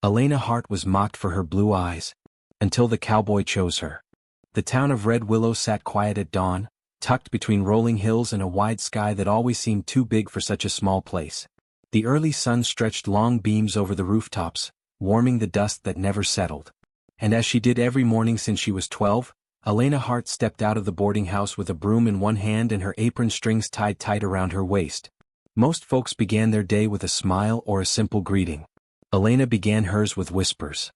Elena Hart was mocked for her blue eyes, until the cowboy chose her. The town of Red Willow sat quiet at dawn, tucked between rolling hills and a wide sky that always seemed too big for such a small place. The early sun stretched long beams over the rooftops, warming the dust that never settled. And as she did every morning since she was 12, Elena Hart stepped out of the boarding house with a broom in one hand and her apron strings tied tight around her waist. Most folks began their day with a smile or a simple greeting. Elena began hers with whispers.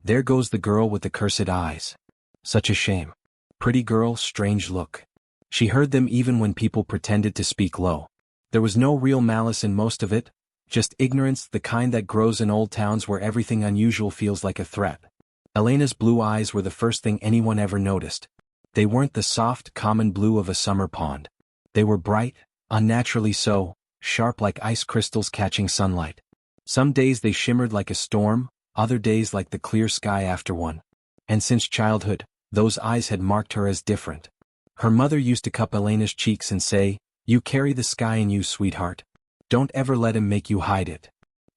"There goes the girl with the cursed eyes. Such a shame. Pretty girl, strange look." She heard them even when people pretended to speak low. There was no real malice in most of it, just ignorance, the kind that grows in old towns where everything unusual feels like a threat. Elena's blue eyes were the first thing anyone ever noticed. They weren't the soft, common blue of a summer pond. They were bright, unnaturally so, sharp like ice crystals catching sunlight. Some days they shimmered like a storm, other days like the clear sky after one. And since childhood, those eyes had marked her as different. Her mother used to cup Elena's cheeks and say, "You carry the sky in you, sweetheart. Don't ever let him make you hide it."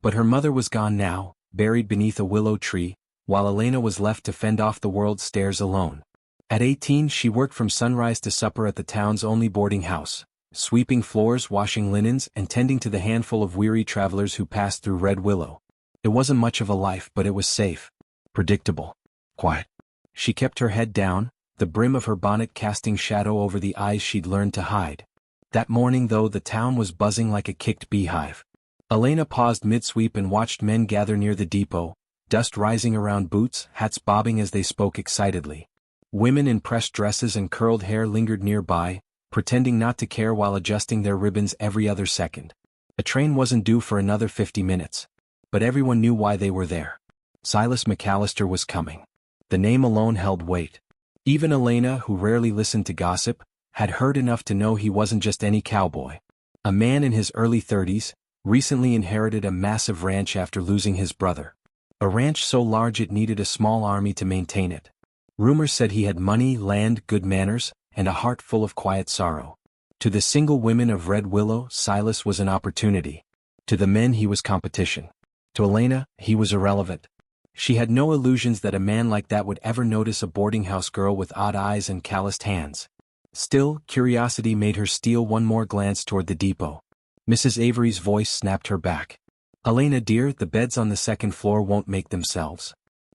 But her mother was gone now, buried beneath a willow tree, while Elena was left to fend off the world's stares alone. At 18 she worked from sunrise to supper at the town's only boarding house, sweeping floors, washing linens, and tending to the handful of weary travelers who passed through Red Willow. It wasn't much of a life, but it was safe, predictable, quiet. She kept her head down, the brim of her bonnet casting shadow over the eyes she'd learned to hide. That morning, though, the town was buzzing like a kicked beehive. Elena paused mid-sweep and watched men gather near the depot, dust rising around boots, hats bobbing as they spoke excitedly. Women in pressed dresses and curled hair lingered nearby, pretending not to care while adjusting their ribbons every other second. A train wasn't due for another 50 minutes. But everyone knew why they were there. Silas McAllister was coming. The name alone held weight. Even Elena, who rarely listened to gossip, had heard enough to know he wasn't just any cowboy. A man in his early 30s, recently inherited a massive ranch after losing his brother. A ranch so large it needed a small army to maintain it. Rumors said he had money, land, good manners, and a heart full of quiet sorrow. To the single women of Red Willow, Silas was an opportunity. To the men he was competition. To Elena, he was irrelevant. She had no illusions that a man like that would ever notice a boarding house girl with odd eyes and calloused hands. Still, curiosity made her steal one more glance toward the depot. Mrs. Avery's voice snapped her back. "Elena dear, the beds on the second floor won't make themselves."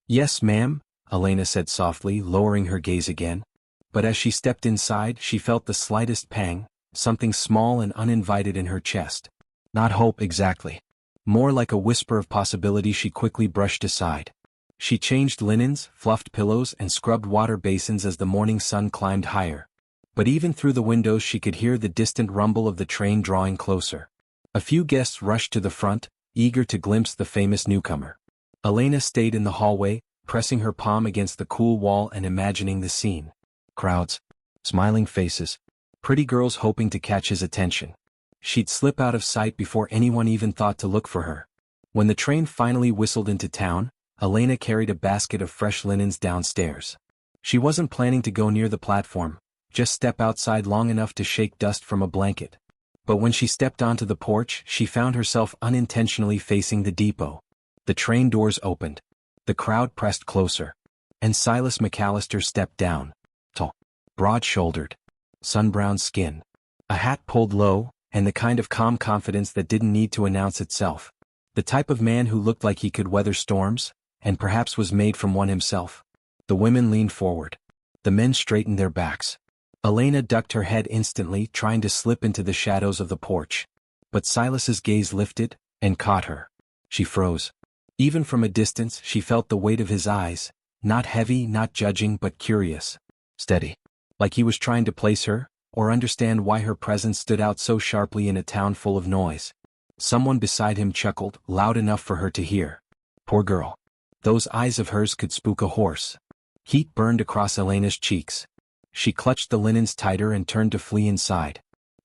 "Yes, ma'am," Elena said softly, lowering her gaze again. But as she stepped inside, she felt the slightest pang, something small and uninvited in her chest. Not hope exactly. More like a whisper of possibility she quickly brushed aside. She changed linens, fluffed pillows, and scrubbed water basins as the morning sun climbed higher. But even through the windows she could hear the distant rumble of the train drawing closer. A few guests rushed to the front, eager to glimpse the famous newcomer. Elena stayed in the hallway, pressing her palm against the cool wall and imagining the scene. Crowds. Smiling faces. Pretty girls hoping to catch his attention. She'd slip out of sight before anyone even thought to look for her. When the train finally whistled into town, Elena carried a basket of fresh linens downstairs. She wasn't planning to go near the platform, just step outside long enough to shake dust from a blanket. But when she stepped onto the porch, she found herself unintentionally facing the depot. The train doors opened. The crowd pressed closer. And Silas McAllister stepped down. Tall, broad-shouldered, sun-browned skin. A hat pulled low, and the kind of calm confidence that didn't need to announce itself. The type of man who looked like he could weather storms, and perhaps was made from one himself. The women leaned forward. The men straightened their backs. Elena ducked her head instantly, trying to slip into the shadows of the porch. But Silas's gaze lifted, and caught her. She froze. Even from a distance she felt the weight of his eyes, not heavy, not judging, but curious. Steady. Like he was trying to place her, or understand why her presence stood out so sharply in a town full of noise. Someone beside him chuckled, loud enough for her to hear. Poor girl. Those eyes of hers could spook a horse. Heat burned across Elena's cheeks. She clutched the linens tighter and turned to flee inside.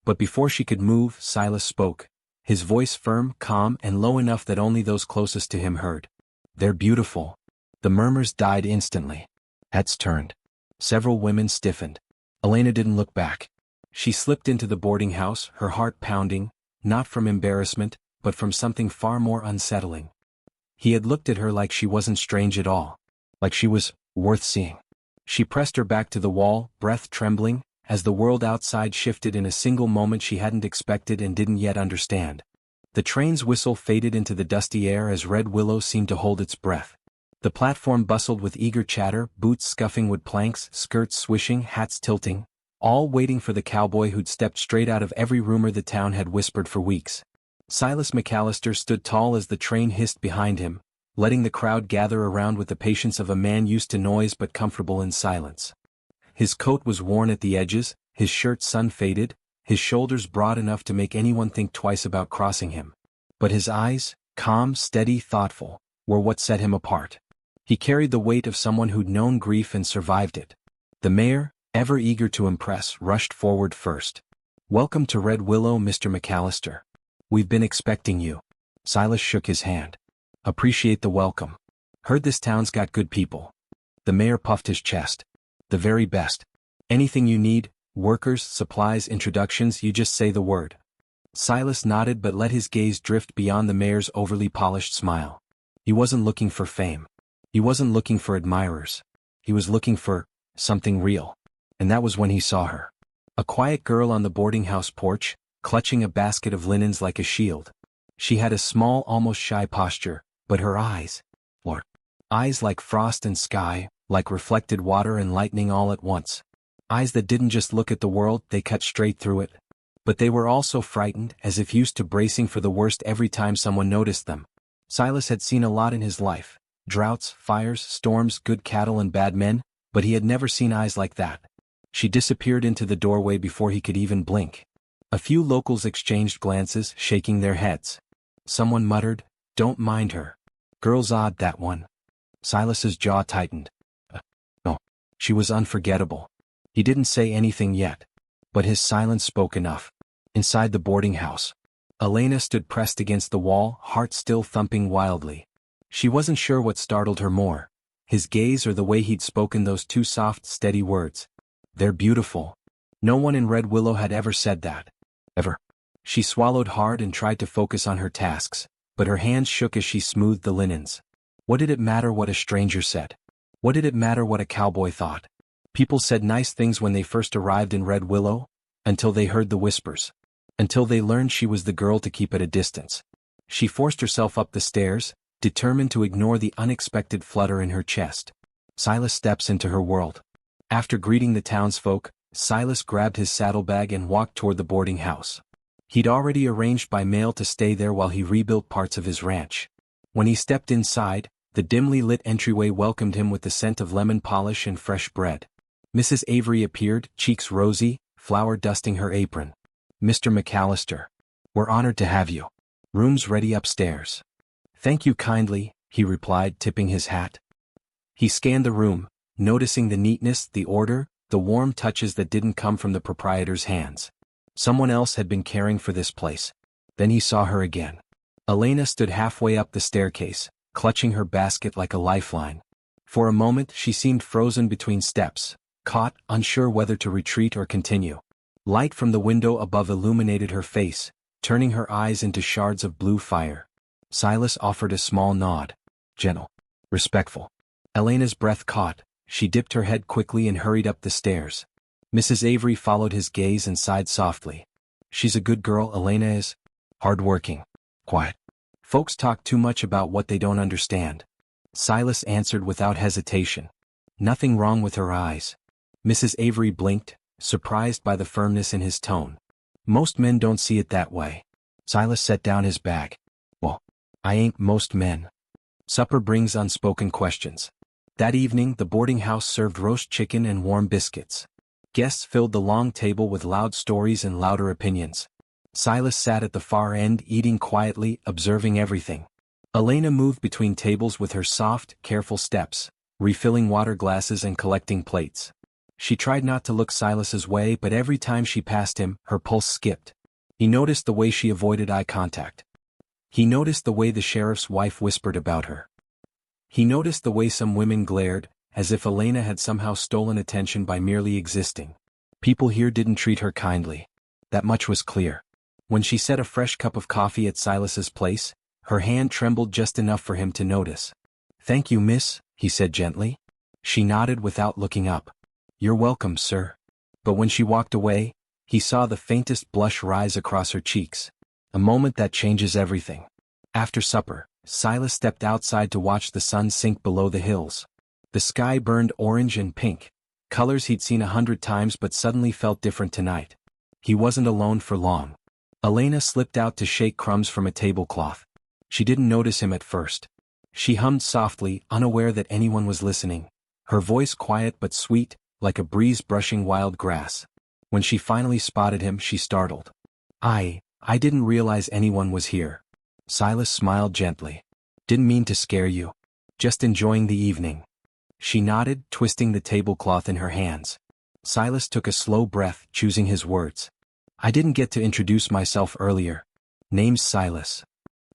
But before she could move, Silas spoke, his voice firm, calm, and low enough that only those closest to him heard. "They're beautiful." The murmurs died instantly. Heads turned. Several women stiffened. Elena didn't look back. She slipped into the boarding house, her heart pounding, not from embarrassment, but from something far more unsettling. He had looked at her like she wasn't strange at all. Like she was worth seeing. She pressed her back to the wall, breath trembling, as the world outside shifted in a single moment she hadn't expected and didn't yet understand. The train's whistle faded into the dusty air as Red Willow seemed to hold its breath. The platform bustled with eager chatter, boots scuffing wood planks, skirts swishing, hats tilting, all waiting for the cowboy who'd stepped straight out of every rumor the town had whispered for weeks. Silas McAllister stood tall as the train hissed behind him, letting the crowd gather around with the patience of a man used to noise but comfortable in silence. His coat was worn at the edges, his shirt sun-faded, his shoulders broad enough to make anyone think twice about crossing him. But his eyes, calm, steady, thoughtful, were what set him apart. He carried the weight of someone who'd known grief and survived it. The mayor, ever eager to impress, rushed forward first. "Welcome to Red Willow, Mr. McAllister. We've been expecting you." Silas shook his hand. "Appreciate the welcome. Heard this town's got good people." The mayor puffed his chest. "The very best. Anything you need, workers, supplies, introductions, you just say the word." Silas nodded but let his gaze drift beyond the mayor's overly polished smile. He wasn't looking for fame. He wasn't looking for admirers. He was looking for something real. And that was when he saw her. A quiet girl on the boarding house porch, clutching a basket of linens like a shield. She had a small, almost shy posture, but her eyes, Lord, eyes like frost and sky, like reflected water and lightning all at once. Eyes that didn't just look at the world, they cut straight through it. But they were also frightened, as if used to bracing for the worst every time someone noticed them. Silas had seen a lot in his life. Droughts, fires, storms, good cattle and bad men, but he had never seen eyes like that. She disappeared into the doorway before he could even blink. A few locals exchanged glances, shaking their heads. Someone muttered, "Don't mind her. Girl's odd, that one." Silas's jaw tightened. No. She was unforgettable. He didn't say anything yet. But his silence spoke enough. Inside the boarding house, Elena stood pressed against the wall, heart still thumping wildly. She wasn't sure what startled her more, his gaze or the way he'd spoken those two soft, steady words. "They're beautiful." No one in Red Willow had ever said that. Ever. She swallowed hard and tried to focus on her tasks, but her hands shook as she smoothed the linens. What did it matter what a stranger said? What did it matter what a cowboy thought? People said nice things when they first arrived in Red Willow, until they heard the whispers. Until they learned she was the girl to keep at a distance. She forced herself up the stairs, determined to ignore the unexpected flutter in her chest. Silas steps into her world. After greeting the townsfolk, Silas grabbed his saddlebag and walked toward the boarding house. He'd already arranged by mail to stay there while he rebuilt parts of his ranch. When he stepped inside, the dimly lit entryway welcomed him with the scent of lemon polish and fresh bread. Mrs. Avery appeared, cheeks rosy, flour dusting her apron. "Mr. McAllister, we're honored to have you. Room's ready upstairs." "Thank you kindly," he replied, tipping his hat. He scanned the room, noticing the neatness, the order, the warm touches that didn't come from the proprietor's hands. Someone else had been caring for this place. Then he saw her again. Elena stood halfway up the staircase, clutching her basket like a lifeline. For a moment she seemed frozen between steps, caught, unsure whether to retreat or continue. Light from the window above illuminated her face, turning her eyes into shards of blue fire. Silas offered a small nod. Gentle. Respectful. Elena's breath caught. She dipped her head quickly and hurried up the stairs. Mrs. Avery followed his gaze and sighed softly. "She's a good girl, Elena is. Hard-working. Quiet. Folks talk too much about what they don't understand." Silas answered without hesitation. Nothing wrong with her eyes. Mrs. Avery blinked, surprised by the firmness in his tone. "Most men don't see it that way." Silas set down his bag. "Well, I ain't most men." Supper brings unspoken questions. That evening the boarding house served roast chicken and warm biscuits. Guests filled the long table with loud stories and louder opinions. Silas sat at the far end eating quietly, observing everything. Elena moved between tables with her soft, careful steps, refilling water glasses and collecting plates. She tried not to look Silas's way, but every time she passed him, her pulse skipped. He noticed the way she avoided eye contact. He noticed the way the sheriff's wife whispered about her. He noticed the way some women glared, as if Elena had somehow stolen attention by merely existing. People here didn't treat her kindly. That much was clear. When she set a fresh cup of coffee at Silas's place, Her hand trembled just enough for him to notice. "Thank you, miss," he said gently. She nodded without looking up. "You're welcome, sir." But when she walked away, he saw the faintest blush rise across her cheeks. A moment that changes everything. After supper, Silas stepped outside to watch the sun sink below the hills. The sky burned orange and pink, colors he'd seen 100 times but suddenly felt different tonight. He wasn't alone for long. Elena slipped out to shake crumbs from a tablecloth. She didn't notice him at first. She hummed softly, unaware that anyone was listening, her voice quiet but sweet, like a breeze brushing wild grass. When she finally spotted him, she startled. I didn't realize anyone was here." Silas smiled gently. "Didn't mean to scare you. Just enjoying the evening." She nodded, twisting the tablecloth in her hands. Silas took a slow breath, choosing his words. "I didn't get to introduce myself earlier. Name's Silas."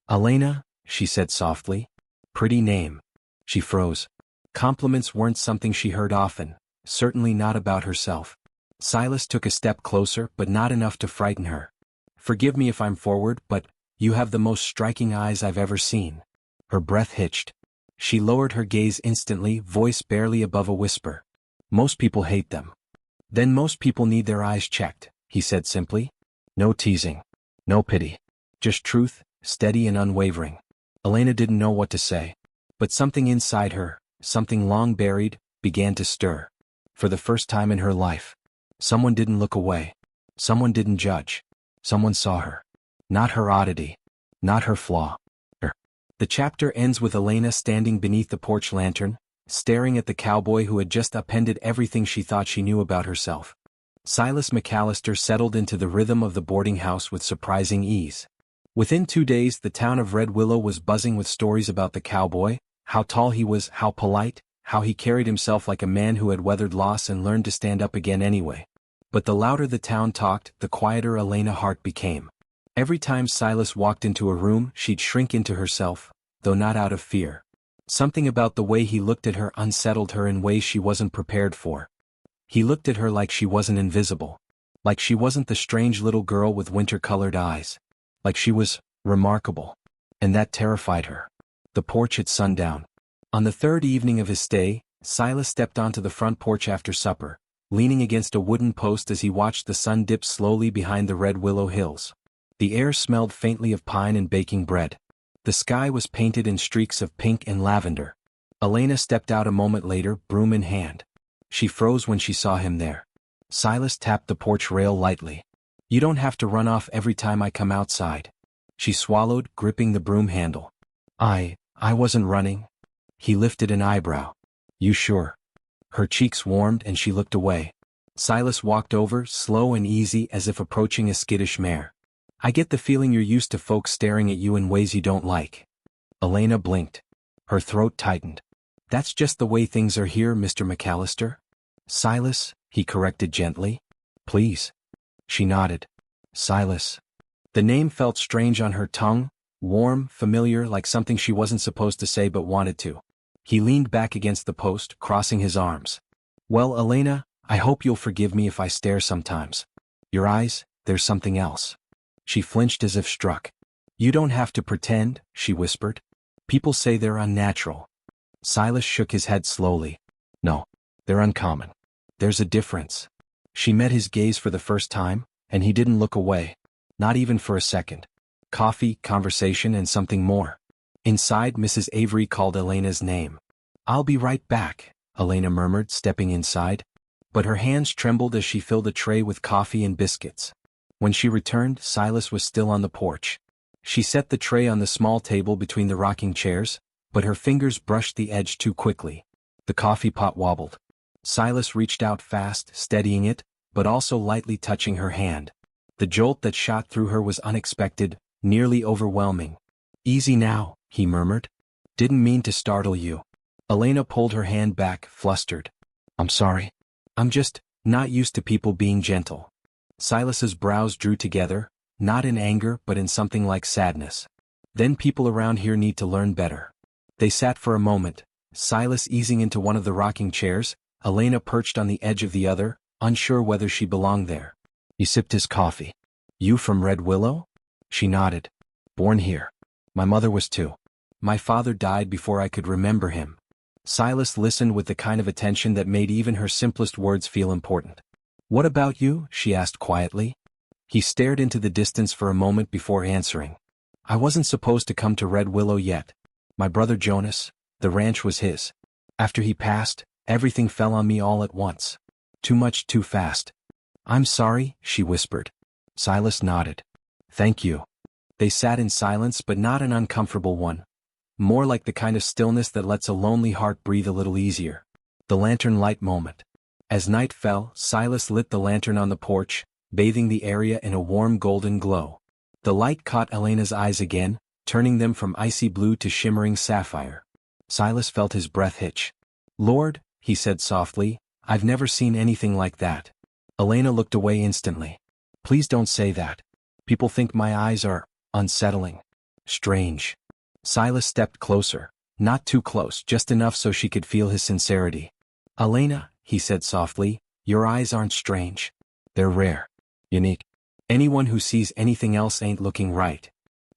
"Elena," she said softly. "Pretty name." She froze. Compliments weren't something she heard often, certainly not about herself. Silas took a step closer, but not enough to frighten her. "Forgive me if I'm forward, but you have the most striking eyes I've ever seen." Her breath hitched. She lowered her gaze instantly, voice barely above a whisper. "Most people hate them." "Then most people need their eyes checked," he said simply. "No teasing. No pity. Just truth, steady and unwavering." Elena didn't know what to say. But something inside her, something long buried, began to stir. For the first time in her life. Someone didn't look away. Someone didn't judge. Someone saw her. Not her oddity. Not her flaw. The chapter ends with Elena standing beneath the porch lantern, staring at the cowboy who had just upended everything she thought she knew about herself. Silas McAllister settled into the rhythm of the boarding house with surprising ease. Within 2 days the town of Red Willow was buzzing with stories about the cowboy, how tall he was, how polite, how he carried himself like a man who had weathered loss and learned to stand up again anyway. But the louder the town talked, the quieter Elena's heart became. Every time Silas walked into a room, she'd shrink into herself, though not out of fear. Something about the way he looked at her unsettled her in ways she wasn't prepared for. He looked at her like she wasn't invisible. Like she wasn't the strange little girl with winter-colored eyes. Like she was remarkable. And that terrified her. The porch at sundown. On the 3rd evening of his stay, Silas stepped onto the front porch after supper, leaning against a wooden post as he watched the sun dip slowly behind the Red Willow hills. The air smelled faintly of pine and baking bread. The sky was painted in streaks of pink and lavender. Elena stepped out a moment later, broom in hand. She froze when she saw him there. Silas tapped the porch rail lightly. "You don't have to run off every time I come outside." She swallowed, gripping the broom handle. I wasn't running." He lifted an eyebrow. "You sure?" Her cheeks warmed and she looked away. Silas walked over, slow and easy as if approaching a skittish mare. "I get the feeling you're used to folks staring at you in ways you don't like." Elena blinked. Her throat tightened. "That's just the way things are here, Mr. McAllister." "Silas," he corrected gently. "Please." She nodded. "Silas." The name felt strange on her tongue, warm, familiar, like something she wasn't supposed to say but wanted to. He leaned back against the post, crossing his arms. "Well, Elena, I hope you'll forgive me if I stare sometimes. Your eyes, there's something else." She flinched as if struck. "You don't have to pretend," she whispered. "People say they're unnatural." Silas shook his head slowly. "No, they're uncommon. There's a difference." She met his gaze for the first time, and he didn't look away. Not even for a second. Coffee, conversation, and something more. Inside, Mrs. Avery called Elena's name. "I'll be right back," Elena murmured, stepping inside. But her hands trembled as she filled a tray with coffee and biscuits. When she returned, Silas was still on the porch. She set the tray on the small table between the rocking chairs, but her fingers brushed the edge too quickly. The coffee pot wobbled. Silas reached out fast, steadying it, but also lightly touching her hand. The jolt that shot through her was unexpected, nearly overwhelming. "Easy now," he murmured. "Didn't mean to startle you." Elena pulled her hand back, flustered. "I'm sorry. I'm just not used to people being gentle." Silas's brows drew together, not in anger but in something like sadness. "Then people around here need to learn better." They sat for a moment, Silas easing into one of the rocking chairs, Elena perched on the edge of the other, unsure whether she belonged there. He sipped his coffee. "You from Red Willow?" She nodded. "Born here." My mother was too. My father died before I could remember him. Silas listened with the kind of attention that made even her simplest words feel important. What about you? She asked quietly. He stared into the distance for a moment before answering. I wasn't supposed to come to Red Willow yet. My brother Jonas, the ranch was his. After he passed, everything fell on me all at once. Too much too fast. I'm sorry, she whispered. Silas nodded. Thank you. They sat in silence, but not an uncomfortable one. More like the kind of stillness that lets a lonely heart breathe a little easier. The lantern light moment. As night fell, Silas lit the lantern on the porch, bathing the area in a warm golden glow. The light caught Elena's eyes again, turning them from icy blue to shimmering sapphire. Silas felt his breath hitch. Lord, he said softly, I've never seen anything like that. Elena looked away instantly. Please don't say that. People think my eyes are unsettling. Strange. Silas stepped closer. Not too close, just enough so she could feel his sincerity. Elena, he said softly, your eyes aren't strange. They're rare. Unique. Anyone who sees anything else ain't looking right.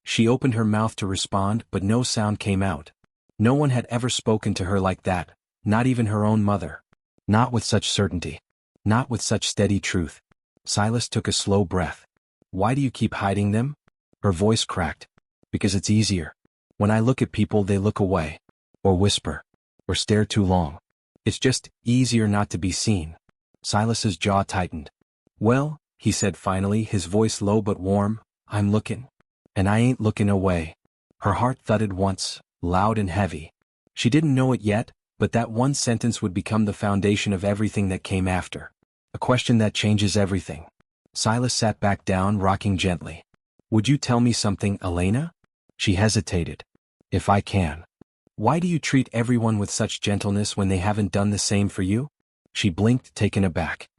She opened her mouth to respond, but no sound came out. No one had ever spoken to her like that, not even her own mother. Not with such certainty. Not with such steady truth. Silas took a slow breath. Why do you keep hiding them? Her voice cracked. Because it's easier. When I look at people, they look away. Or whisper. Or stare too long. It's just easier not to be seen. Silas's jaw tightened. Well, he said finally, his voice low but warm, I'm looking. And I ain't looking away. Her heart thudded once, loud and heavy. She didn't know it yet, but that one sentence would become the foundation of everything that came after. A question that changes everything. Silas sat back down, rocking gently. Would you tell me something, Elena? She hesitated. If I can. Why do you treat everyone with such gentleness when they haven't done the same for you? She blinked, taken aback.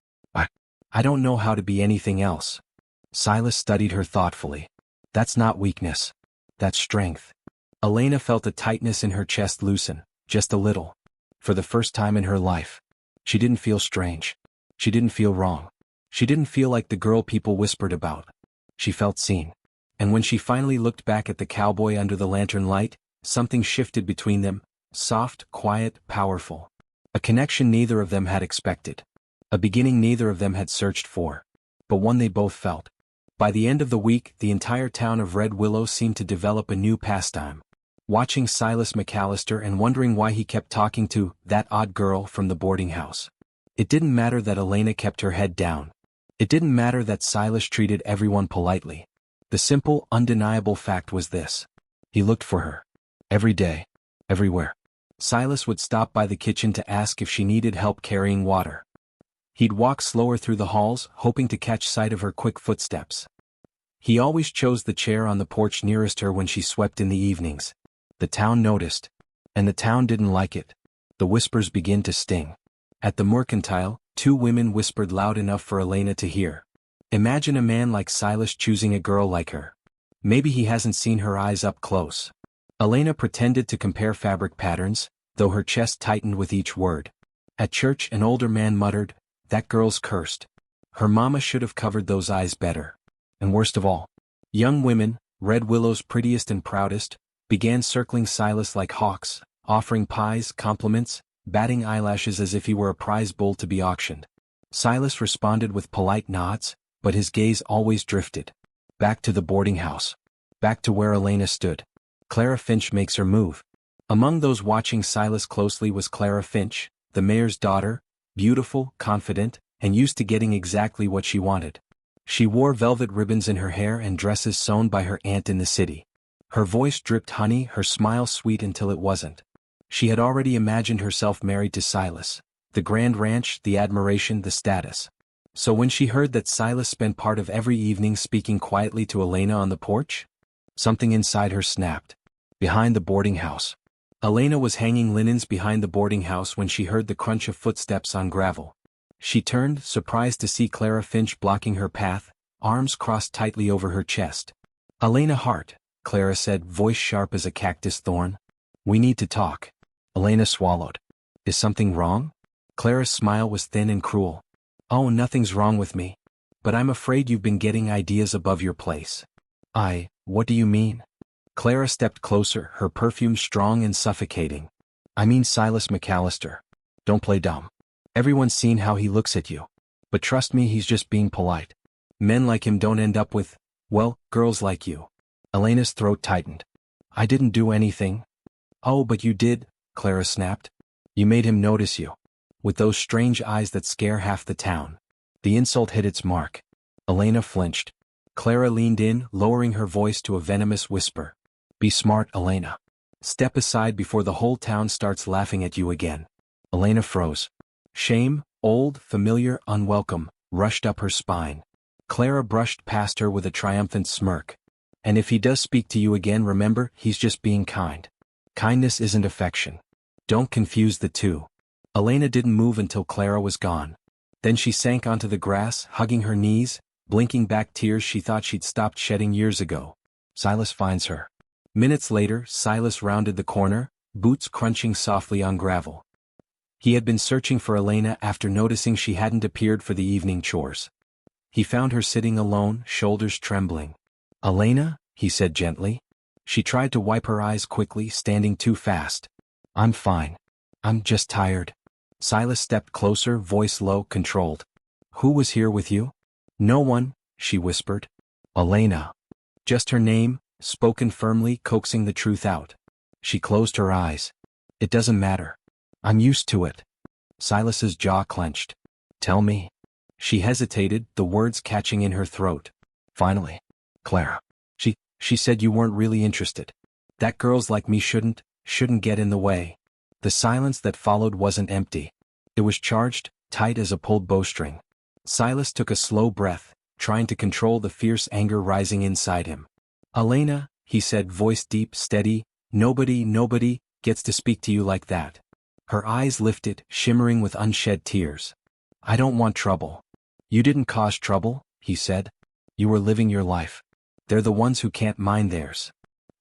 I don't know how to be anything else. Silas studied her thoughtfully. That's not weakness. That's strength. Elena felt a tightness in her chest loosen, just a little. For the first time in her life. She didn't feel strange. She didn't feel wrong. She didn't feel like the girl people whispered about. She felt seen. And when she finally looked back at the cowboy under the lantern light, something shifted between them, soft, quiet, powerful. A connection neither of them had expected. A beginning neither of them had searched for. But one they both felt. By the end of the week, the entire town of Red Willow seemed to develop a new pastime. Watching Silas McAllister and wondering why he kept talking to that odd girl from the boarding house. It didn't matter that Elena kept her head down. It didn't matter that Silas treated everyone politely. The simple, undeniable fact was this. He looked for her. Every day. Everywhere. Silas would stop by the kitchen to ask if she needed help carrying water. He'd walk slower through the halls, hoping to catch sight of her quick footsteps. He always chose the chair on the porch nearest her when she swept in the evenings. The town noticed. And the town didn't like it. The whispers began to sting. At the Mercantile, two women whispered loud enough for Elena to hear. Imagine a man like Silas choosing a girl like her. Maybe he hasn't seen her eyes up close. Elena pretended to compare fabric patterns, though her chest tightened with each word. At church, an older man muttered, that girl's cursed. Her mama should have covered those eyes better. And worst of all, young women, Red Willow's prettiest and proudest, began circling Silas like hawks, offering pies, compliments, batting eyelashes as if he were a prize bull to be auctioned. Silas responded with polite nods, but his gaze always drifted. Back to the boarding house. Back to where Elena stood. Clara Finch makes her move. Among those watching Silas closely was Clara Finch, the mayor's daughter, beautiful, confident, and used to getting exactly what she wanted. She wore velvet ribbons in her hair and dresses sewn by her aunt in the city. Her voice dripped honey, her smile sweet until it wasn't. She had already imagined herself married to Silas. The grand ranch, the admiration, the status. So when she heard that Silas spent part of every evening speaking quietly to Elena on the porch, something inside her snapped. Behind the boarding house. Elena was hanging linens behind the boarding house when she heard the crunch of footsteps on gravel. She turned, surprised to see Clara Finch blocking her path, arms crossed tightly over her chest. Elena Hart, Clara said, voice sharp as a cactus thorn. We need to talk. Elena swallowed. Is something wrong? Clara's smile was thin and cruel. Oh, nothing's wrong with me. But I'm afraid you've been getting ideas above your place. What do you mean? Clara stepped closer, her perfume strong and suffocating. I mean Silas McAllister. Don't play dumb. Everyone's seen how he looks at you. But trust me, he's just being polite. Men like him don't end up with, well, girls like you. Elena's throat tightened. I didn't do anything. Oh, but you did, Clara snapped. You made him notice you. With those strange eyes that scare half the town. The insult hit its mark. Elena flinched. Clara leaned in, lowering her voice to a venomous whisper. Be smart, Elena. Step aside before the whole town starts laughing at you again. Elena froze. Shame, old, familiar, unwelcome, rushed up her spine. Clara brushed past her with a triumphant smirk. And if he does speak to you again, remember, he's just being kind. Kindness isn't affection. Don't confuse the two. Elena didn't move until Clara was gone. Then she sank onto the grass, hugging her knees, blinking back tears she thought she'd stopped shedding years ago. Silas finds her. Minutes later, Silas rounded the corner, boots crunching softly on gravel. He had been searching for Elena after noticing she hadn't appeared for the evening chores. He found her sitting alone, shoulders trembling. Elena, he said gently. She tried to wipe her eyes quickly, standing too fast. I'm fine. I'm just tired. Silas stepped closer, voice low, controlled. Who was here with you? No one, she whispered. Elena. Just her name, spoken firmly, coaxing the truth out. She closed her eyes. It doesn't matter. I'm used to it. Silas's jaw clenched. Tell me. She hesitated, the words catching in her throat. Finally. Clara. She said you weren't really interested. That girls like me shouldn't get in the way. The silence that followed wasn't empty. It was charged, tight as a pulled bowstring. Silas took a slow breath, trying to control the fierce anger rising inside him. Elena, he said, voice deep, steady, nobody gets to speak to you like that. Her eyes lifted, shimmering with unshed tears. I don't want trouble. You didn't cause trouble, he said. You were living your life. They're the ones who can't mind theirs.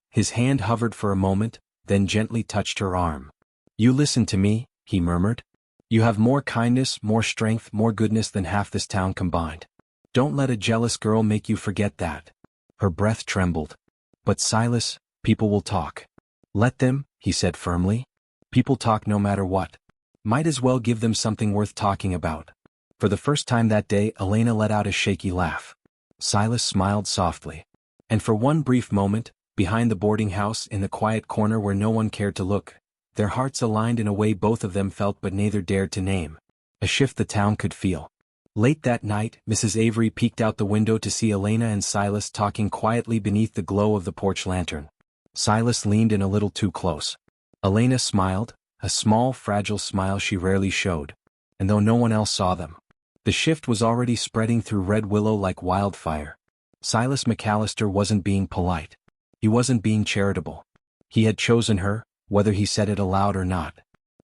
His hand hovered for a moment, then gently touched her arm. You listen to me, he murmured. You have more kindness, more strength, more goodness than half this town combined. Don't let a jealous girl make you forget that. Her breath trembled. But Silas, people will talk. Let them, he said firmly. People talk no matter what. Might as well give them something worth talking about. For the first time that day, Elena let out a shaky laugh. Silas smiled softly. And for one brief moment, behind the boarding house in the quiet corner where no one cared to look, their hearts aligned in a way both of them felt but neither dared to name. A shift the town could feel. Late that night, Mrs. Avery peeked out the window to see Elena and Silas talking quietly beneath the glow of the porch lantern. Silas leaned in a little too close. Elena smiled, a small, fragile smile she rarely showed. And though no one else saw them, the shift was already spreading through Red Willow like wildfire. Silas McAllister wasn't being polite. He wasn't being charitable. He had chosen her, whether he said it aloud or not.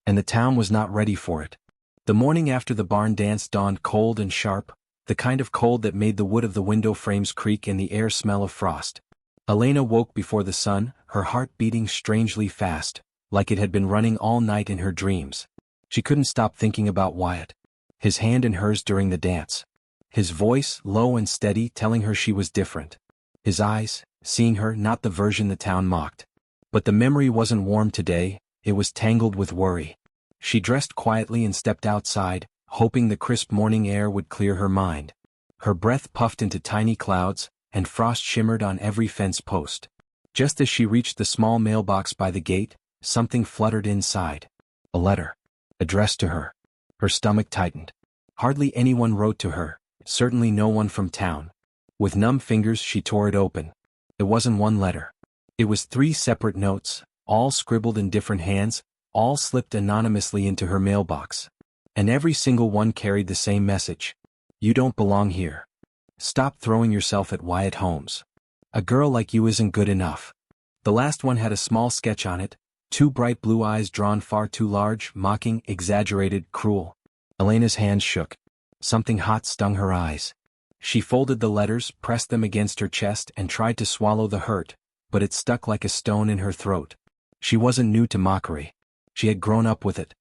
And the town was not ready for it. The morning after the barn dance dawned cold and sharp, the kind of cold that made the wood of the window frames creak and the air smell of frost. Elena woke before the sun, her heart beating strangely fast, like it had been running all night in her dreams. She couldn't stop thinking about Wyatt. His hand in hers during the dance. His voice, low and steady, telling her she was different. His eyes, seeing her, not the version the town mocked. But the memory wasn't warm today, it was tangled with worry. She dressed quietly and stepped outside, hoping the crisp morning air would clear her mind. Her breath puffed into tiny clouds, and frost shimmered on every fence post. Just as she reached the small mailbox by the gate, something fluttered inside. A letter. Addressed to her. Her stomach tightened. Hardly anyone wrote to her, certainly no one from town. With numb fingers she tore it open. It wasn't one letter. It was 3 separate notes, all scribbled in different hands, all slipped anonymously into her mailbox. And every single one carried the same message. You don't belong here. Stop throwing yourself at Wyatt Holmes. A girl like you isn't good enough. The last one had a small sketch on it, 2 bright blue eyes drawn far too large, mocking, exaggerated, cruel. Elena's hands shook. Something hot stung her eyes. She folded the letters, pressed them against her chest and tried to swallow the hurt, but it stuck like a stone in her throat. She wasn't new to mockery. She had grown up with it.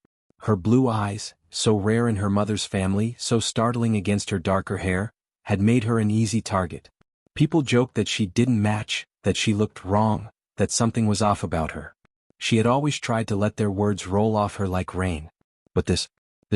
Her blue eyes, so rare in her mother's family, so startling against her darker hair, had made her an easy target. People joked that she didn't match, that she looked wrong, that something was off about her. She had always tried to let their words roll off her like rain. But this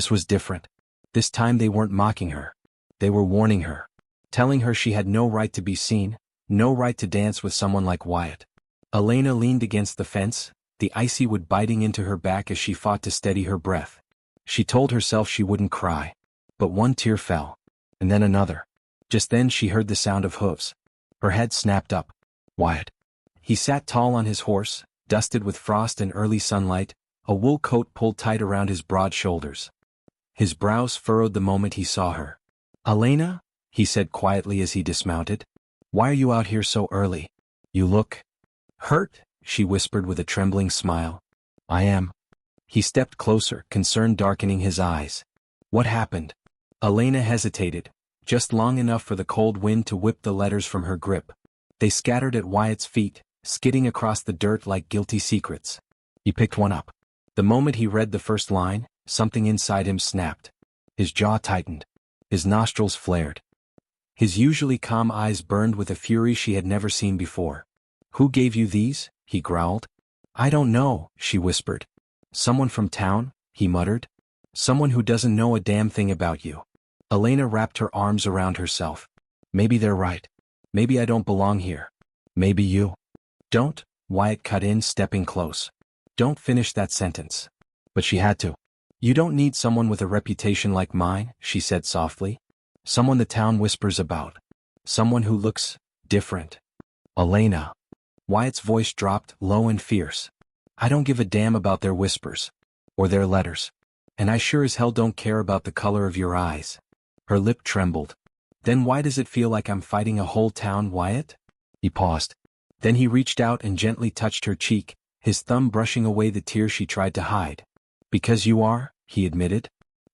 was different. This time they weren't mocking her. They were warning her. Telling her she had no right to be seen, no right to dance with someone like Wyatt. Elena leaned against the fence, the icy wood biting into her back as she fought to steady her breath. She told herself she wouldn't cry. But one tear fell. And then another. Just then she heard the sound of hooves. Her head snapped up. Wyatt. He sat tall on his horse, dusted with frost and early sunlight, a wool coat pulled tight around his broad shoulders. His brows furrowed the moment he saw her. "Elena?" he said quietly as he dismounted. "Why are you out here so early? You look hurt," she whispered with a trembling smile. "I am." He stepped closer, concern darkening his eyes. "What happened?" Elena hesitated, just long enough for the cold wind to whip the letters from her grip. They scattered at Wyatt's feet, skidding across the dirt like guilty secrets. He picked one up. The moment he read the first line, something inside him snapped. His jaw tightened. His nostrils flared. His usually calm eyes burned with a fury she had never seen before. "Who gave you these?" he growled. "I don't know," she whispered. "Someone from town," he muttered. "Someone who doesn't know a damn thing about you." Elena wrapped her arms around herself. "Maybe they're right. Maybe I don't belong here. Maybe you." "Don't," Wyatt cut in, stepping close. "Don't finish that sentence." But she had to. "You don't need someone with a reputation like mine," she said softly. "Someone the town whispers about. Someone who looks different." "Elena." Wyatt's voice dropped, low and fierce. "I don't give a damn about their whispers. Or their letters. And I sure as hell don't care about the color of your eyes." Her lip trembled. "Then why does it feel like I'm fighting a whole town, Wyatt?" He paused. Then he reached out and gently touched her cheek, his thumb brushing away the tears she tried to hide. "Because you are," he admitted.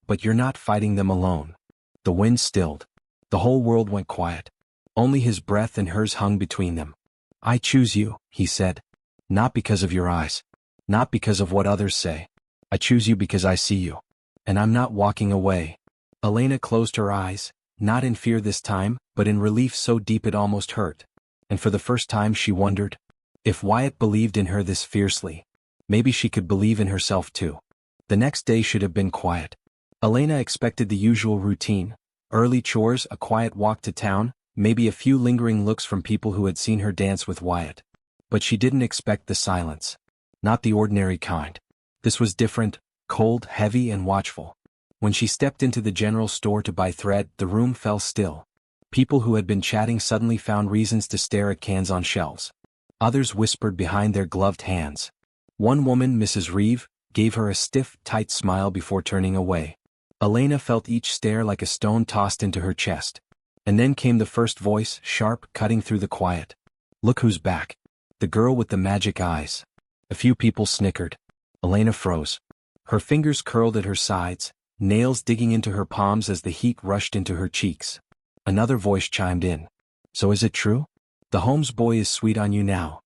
"But you're not fighting them alone." The wind stilled. The whole world went quiet. Only his breath and hers hung between them. "I choose you," he said. "Not because of your eyes. Not because of what others say. I choose you because I see you. And I'm not walking away." Elena closed her eyes, not in fear this time, but in relief so deep it almost hurt. And for the first time she wondered, if Wyatt believed in her this fiercely, maybe she could believe in herself too. The next day should have been quiet. Elena expected the usual routine: early chores, a quiet walk to town, maybe a few lingering looks from people who had seen her dance with Wyatt. But she didn't expect the silence. Not the ordinary kind. This was different, cold, heavy, and watchful. When she stepped into the general store to buy thread, the room fell still. People who had been chatting suddenly found reasons to stare at cans on shelves. Others whispered behind their gloved hands. One woman, Mrs. Reeve, gave her a stiff, tight smile before turning away. Elena felt each stare like a stone tossed into her chest. And then came the first voice, sharp, cutting through the quiet. "Look who's back. The girl with the magic eyes." A few people snickered. Elena froze. Her fingers curled at her sides, nails digging into her palms as the heat rushed into her cheeks. Another voice chimed in. "So is it true? The Holmes boy is sweet on you now."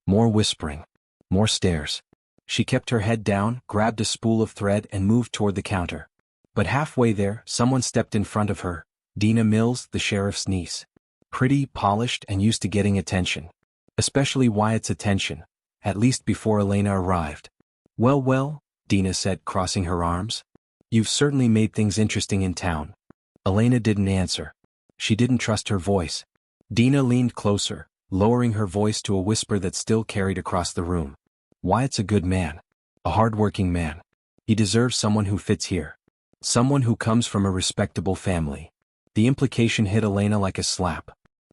More whispering. More stares. She kept her head down, grabbed a spool of thread and moved toward the counter. But halfway there, someone stepped in front of her. Dina Mills, the sheriff's niece. Pretty, polished, and used to getting attention. Especially Wyatt's attention, at least before Elena arrived. "Well, well," Dina said, crossing her arms. "You've certainly made things interesting in town." Elena didn't answer. She didn't trust her voice. Dina leaned closer, lowering her voice to a whisper that still carried across the room. "Wyatt's a good man. A hard-working man. He deserves someone who fits here. Someone who comes from a respectable family." The implication hit Elena like a slap.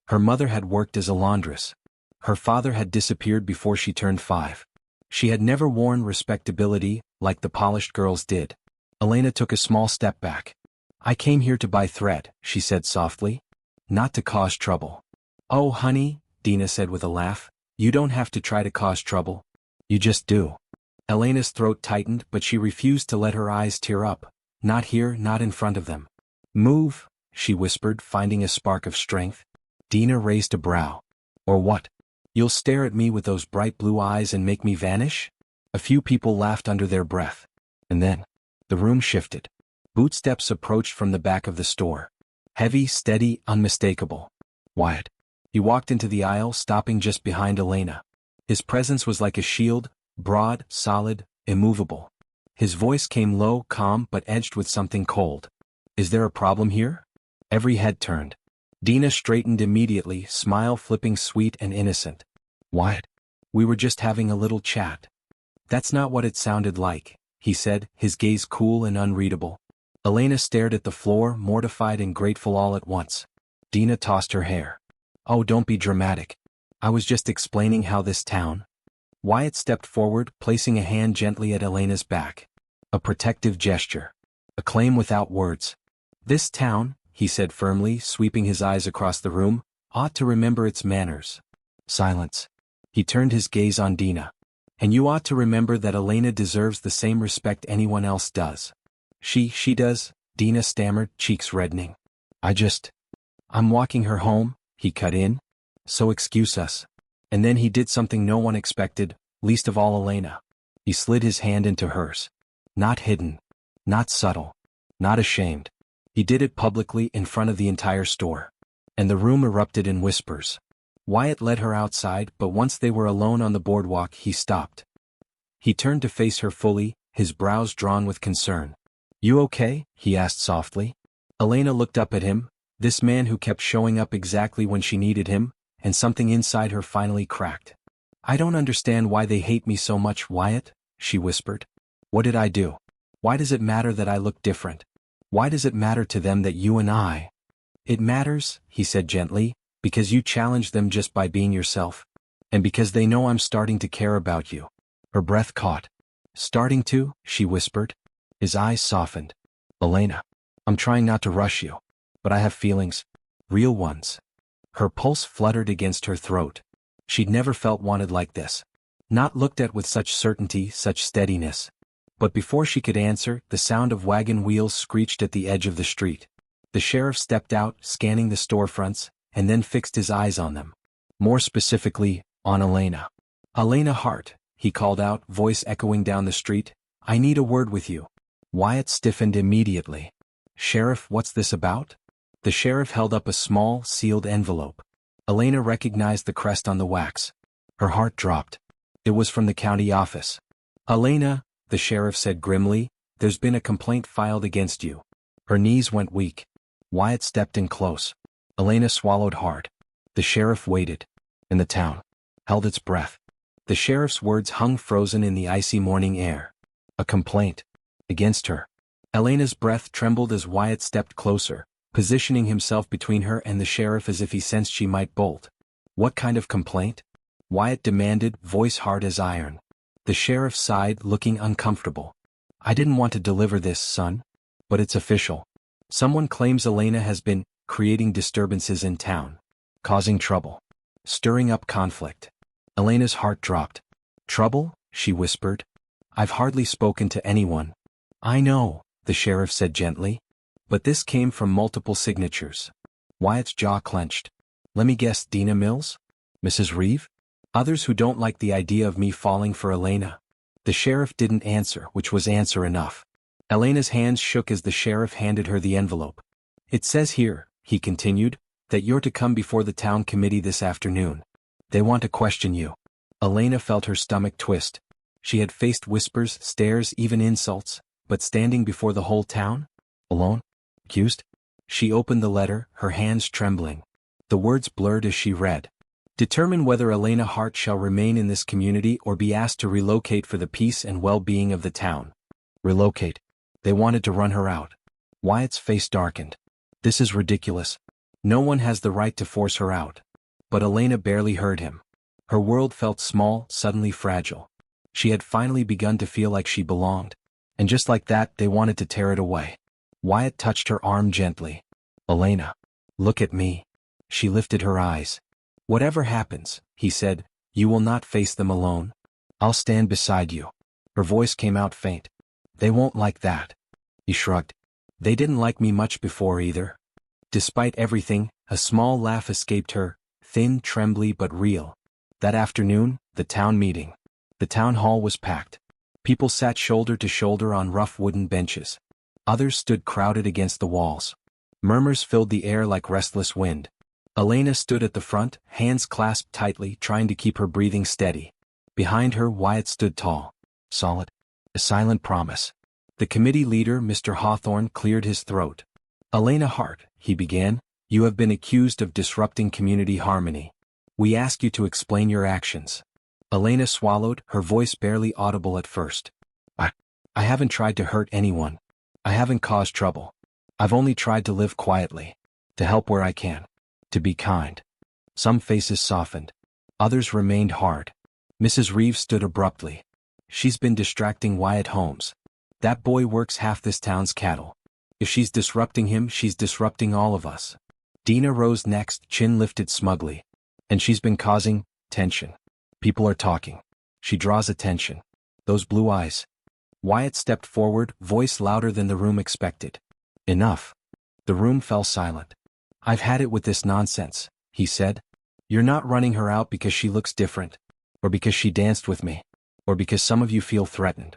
Her mother had worked as a laundress. Her father had disappeared before she turned 5. She had never worn respectability like the polished girls did. Elena took a small step back. "I came here to buy thread," she said softly. "Not to cause trouble." "Oh, honey," Dina said with a laugh, "you don't have to try to cause trouble. You just do." Elena's throat tightened, but she refused to let her eyes tear up. Not here, not in front of them. "Move," she whispered, finding a spark of strength. Dina raised a brow. "Or what? You'll stare at me with those bright blue eyes and make me vanish?" A few people laughed under their breath. And then, the room shifted. Bootsteps approached from the back of the store. Heavy, steady, unmistakable. Wyatt. He walked into the aisle, stopping just behind Elena. His presence was like a shield, broad, solid, immovable. His voice came low, calm, but edged with something cold. Is there a problem here? Every head turned. Dina straightened immediately, smile flipping sweet and innocent. Wyatt? We were just having a little chat. That's not what it sounded like, he said, his gaze cool and unreadable. Elena stared at the floor, mortified and grateful all at once. Dina tossed her hair. Oh, don't be dramatic. I was just explaining how this town. Wyatt stepped forward, placing a hand gently at Elena's back. A protective gesture. A claim without words. This town, he said firmly, sweeping his eyes across the room, ought to remember its manners. Silence. He turned his gaze on Dina. And you ought to remember that Elena deserves the same respect anyone else does. She does, Dina stammered, cheeks reddening. I'm walking her home, he cut in. So excuse us. And then he did something no one expected, least of all Elena. He slid his hand into hers. Not hidden. Not subtle. Not ashamed. He did it publicly in front of the entire store. And the room erupted in whispers. Wyatt led her outside, but once they were alone on the boardwalk, he stopped. He turned to face her fully, his brows drawn with concern. You okay? He asked softly. Elena looked up at him, this man who kept showing up exactly when she needed him, and something inside her finally cracked. I don't understand why they hate me so much, Wyatt, she whispered. What did I do? Why does it matter that I look different? Why does it matter to them that you and I? It matters, he said gently, because you challenge them just by being yourself. And because they know I'm starting to care about you. Her breath caught. Starting to, she whispered. His eyes softened. Elena, I'm trying not to rush you. But I have feelings. Real ones. Her pulse fluttered against her throat. She'd never felt wanted like this. Not looked at with such certainty, such steadiness. But before she could answer, the sound of wagon wheels screeched at the edge of the street. The sheriff stepped out, scanning the storefronts, and then fixed his eyes on them. More specifically, on Elena. Elena Hart, he called out, voice echoing down the street. I need a word with you. Wyatt stiffened immediately. Sheriff, what's this about? The sheriff held up a small, sealed envelope. Elena recognized the crest on the wax. Her heart dropped. It was from the county office. Elena, the sheriff said grimly, there's been a complaint filed against you. Her knees went weak. Wyatt stepped in close. Elena swallowed hard. The sheriff waited. And the town held its breath. The sheriff's words hung frozen in the icy morning air. A complaint. Against her. Elena's breath trembled as Wyatt stepped closer, positioning himself between her and the sheriff as if he sensed she might bolt. What kind of complaint? Wyatt demanded, voice hard as iron. The sheriff sighed, looking uncomfortable. I didn't want to deliver this, son. But it's official. Someone claims Elena has been creating disturbances in town. Causing trouble. Stirring up conflict. Elena's heart dropped. Trouble? She whispered. I've hardly spoken to anyone. I know, the sheriff said gently. But this came from multiple signatures. Wyatt's jaw clenched. Let me guess, Dina Mills? Mrs. Reeve? Others who don't like the idea of me falling for Elena? The sheriff didn't answer, which was answer enough. Elena's hands shook as the sheriff handed her the envelope. It says here, he continued, that you're to come before the town committee this afternoon. They want to question you. Elena felt her stomach twist. She had faced whispers, stares, even insults, but standing before the whole town? Alone? Accused? She opened the letter, her hands trembling. The words blurred as she read. Determine whether Elena Hart shall remain in this community or be asked to relocate for the peace and well-being of the town. Relocate. They wanted to run her out. Wyatt's face darkened. This is ridiculous. No one has the right to force her out. But Elena barely heard him. Her world felt small, suddenly fragile. She had finally begun to feel like she belonged. And just like that, they wanted to tear it away. Wyatt touched her arm gently. Elena, look at me. She lifted her eyes. Whatever happens, he said, you will not face them alone. I'll stand beside you. Her voice came out faint. They won't like that. He shrugged. They didn't like me much before either. Despite everything, a small laugh escaped her, thin, trembly but real. That afternoon, the town meeting. The town hall was packed. People sat shoulder to shoulder on rough wooden benches. Others stood crowded against the walls. Murmurs filled the air like restless wind. Elena stood at the front, hands clasped tightly, trying to keep her breathing steady. Behind her, Wyatt stood tall, solid, a silent promise. The committee leader, Mr. Hawthorne, cleared his throat. Elena Hart, he began, you have been accused of disrupting community harmony. We ask you to explain your actions. Elena swallowed, her voice barely audible at first. I haven't tried to hurt anyone. I haven't caused trouble. I've only tried to live quietly, to help where I can, to be kind. Some faces softened. Others remained hard. Mrs. Reeves stood abruptly. She's been distracting Wyatt Holmes. That boy works half this town's cattle. If she's disrupting him, she's disrupting all of us. Dina rose next, chin lifted smugly. And she's been causing tension. People are talking. She draws attention. Those blue eyes. Wyatt stepped forward, voice louder than the room expected. Enough. The room fell silent. I've had it with this nonsense, he said. You're not running her out because she looks different, or because she danced with me, or because some of you feel threatened.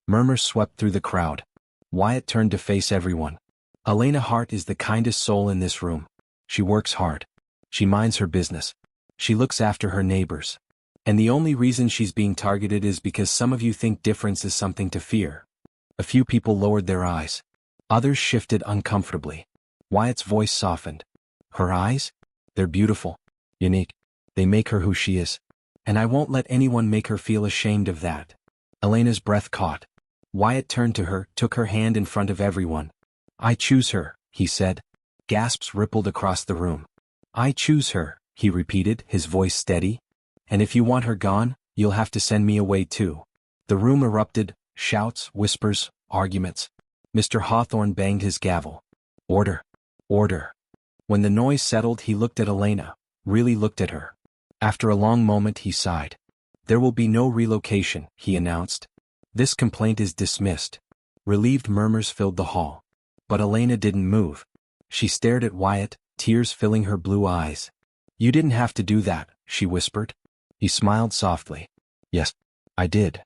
Murmurs swept through the crowd. Wyatt turned to face everyone. Elena Hart is the kindest soul in this room. She works hard. She minds her business. She looks after her neighbors. And the only reason she's being targeted is because some of you think difference is something to fear. A few people lowered their eyes. Others shifted uncomfortably. Wyatt's voice softened. Her eyes? They're beautiful. Unique. They make her who she is. And I won't let anyone make her feel ashamed of that. Elena's breath caught. Wyatt turned to her, took her hand in front of everyone. I choose her, he said. Gasps rippled across the room. I choose her, he repeated, his voice steady. And if you want her gone, you'll have to send me away too. The room erupted, shouts, whispers, arguments. Mr. Hawthorne banged his gavel. Order. Order. When the noise settled, he looked at Elena, really looked at her. After a long moment, he sighed. There will be no relocation, he announced. This complaint is dismissed. Relieved murmurs filled the hall. But Elena didn't move. She stared at Wyatt, tears filling her blue eyes. You didn't have to do that, she whispered. He smiled softly. Yes, I did.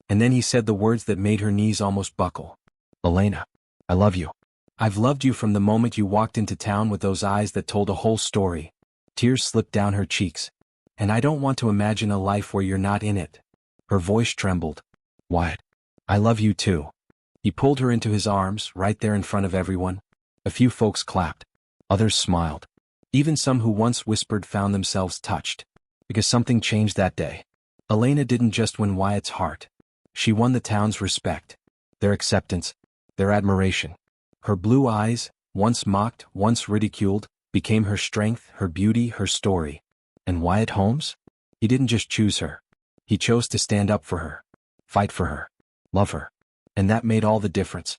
And then he said the words that made her knees almost buckle. Elena, I love you. I've loved you from the moment you walked into town with those eyes that told a whole story. Tears slipped down her cheeks. And I don't want to imagine a life where you're not in it. Her voice trembled. Wyatt, I love you too. He pulled her into his arms, right there in front of everyone. A few folks clapped. Others smiled. Even some who once whispered found themselves touched. Because something changed that day. Elena didn't just win Wyatt's heart. She won the town's respect. Their acceptance. Their admiration. Her blue eyes, once mocked, once ridiculed, became her strength, her beauty, her story. And Wyatt Holmes? He didn't just choose her. He chose to stand up for her. Fight for her. Love her. And that made all the difference.